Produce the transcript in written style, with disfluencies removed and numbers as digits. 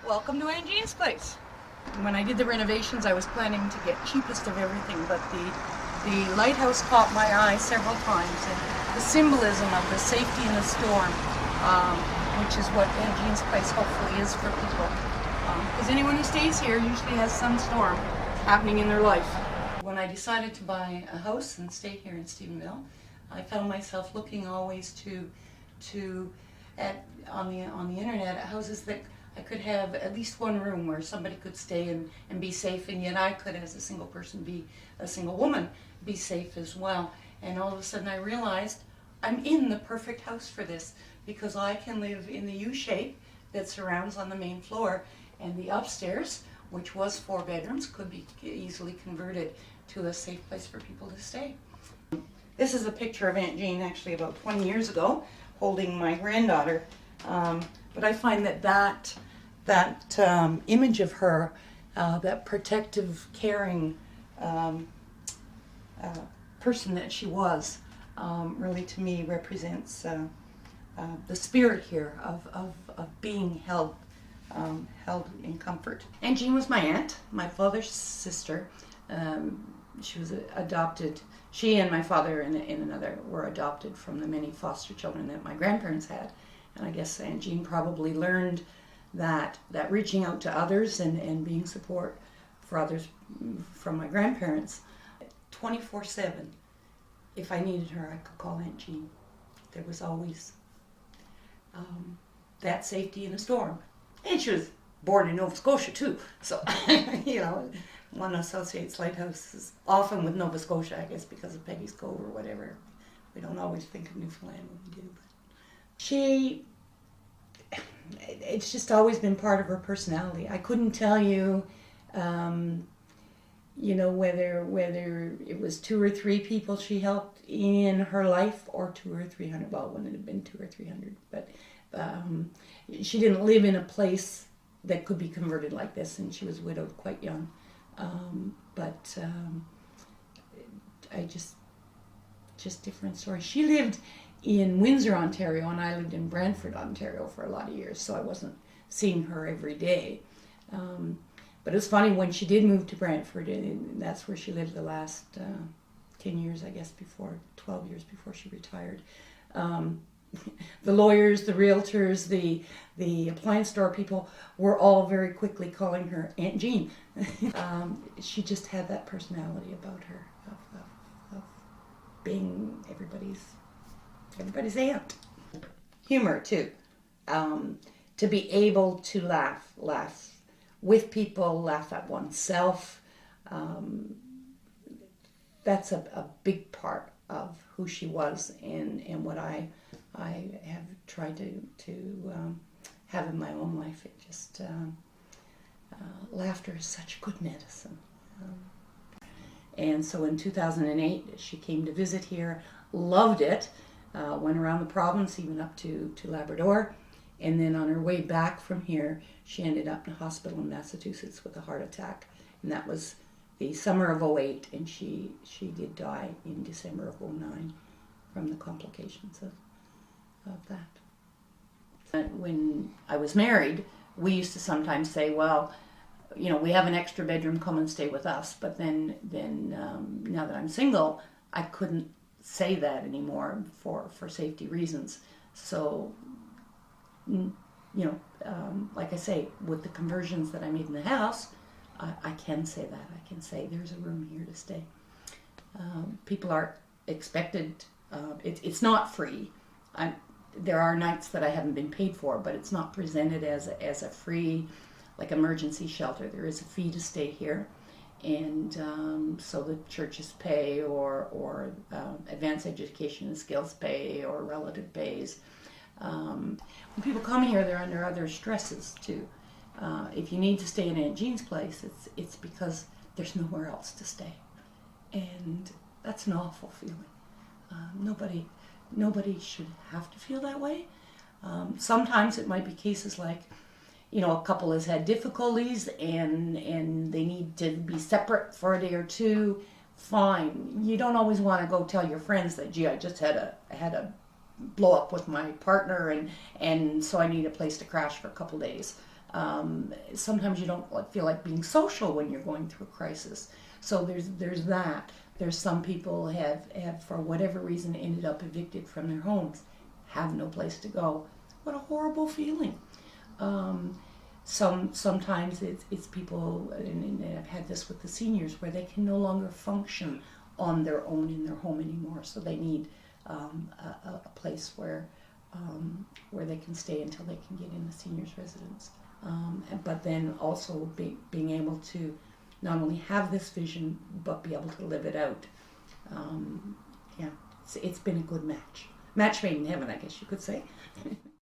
Welcome to Aunt Jean's place. When I did the renovations, I was planning to get cheapest of everything, but the lighthouse caught my eye several times, and the symbolism of the safety in a storm, which is what Aunt Jean's place hopefully is for people. Because anyone who stays here usually has some storm happening in their life. When I decided to buy a house and stay here in Stephenville, I found myself looking always on the internet at houses that I could have at least one room where somebody could stay and be safe, and yet I could, as a single person, a single woman, be safe as well. And all of a sudden I realized I'm in the perfect house for this, because I can live in the U shape that surrounds on the main floor, and the upstairs, which was 4 bedrooms, could be easily converted to a safe place for people to stay. This is a picture of Aunt Jean actually about 20 years ago, holding my granddaughter. But I find that image of her, that protective, caring person that she was, really to me represents the spirit here of being held in comfort. Aunt Jean was my aunt, my father's sister. She was adopted. She and my father and another were adopted from the many foster children that my grandparents had. And I guess Aunt Jean probably learned that reaching out to others and being support for others from my grandparents, 24/7, if I needed her, I could call Aunt Jean. There was always that safety in a storm. And she was born in Nova Scotia too, so you know, one associates lighthouses often with Nova Scotia, I guess, because of Peggy's Cove or whatever. We don't always think of Newfoundland when we do. It's just always been part of her personality. I couldn't tell you, whether it was 2 or 3 people she helped in her life, or 200 or 300. Well, it wouldn't have been 200 or 300, but she didn't live in a place that could be converted like this, and she was widowed quite young. I just different story. She lived in Windsor, Ontario, and I lived in Brantford, Ontario for a lot of years, so I wasn't seeing her every day. But it was funny, when she did move to Brantford, and that's where she lived the last 10 years, I guess, 12 years before she retired. The lawyers, the realtors, the appliance store people were all very quickly calling her Aunt Jean. She just had that personality about her of being everybody's aunt. Humor too. To be able to laugh with people, laugh at oneself. That's a big part of who she was, and what I have tried to have in my own life. It just laughter is such good medicine. And so in 2008, she came to visit here, loved it, went around the province, even up to Labrador, and then on her way back from here, she ended up in a hospital in Massachusetts with a heart attack, and that was the summer of '08, and she did die in December of '09 from the complications of that. When I was married, we used to sometimes say, well, we have an extra bedroom, come and stay with us. But then now that I'm single, I couldn't say that anymore for safety reasons. So, like I say, with the conversions that I made in the house, I can say that. I can say there's a room here to stay. People are expected. It's not free. There are nights that I haven't been paid for, but it's not presented as a free, like, emergency shelter. There is a fee to stay here, and so the churches pay, or advanced education and skills pay, or relative pays. When people come here, they're under other stresses too. If you need to stay in Aunt Jean's place, it's because there's nowhere else to stay, and that's an awful feeling. Nobody should have to feel that way. Sometimes it might be cases like, a couple has had difficulties and they need to be separate for a day or two. Fine. You don't always want to go tell your friends that, gee, I just had a blow up with my partner, and so I need a place to crash for a couple days. Sometimes you don't feel like being social when you're going through a crisis. So there's that. There's some people have for whatever reason ended up evicted from their homes, have no place to go. What a horrible feeling. Sometimes it's people, and I've had this with the seniors, where they can no longer function on their own in their home anymore. So they need a place where they can stay until they can get in the seniors' residence. But then also being able to not only have this vision, but be able to live it out. Yeah, it's been a good match. Match made in heaven, I guess you could say.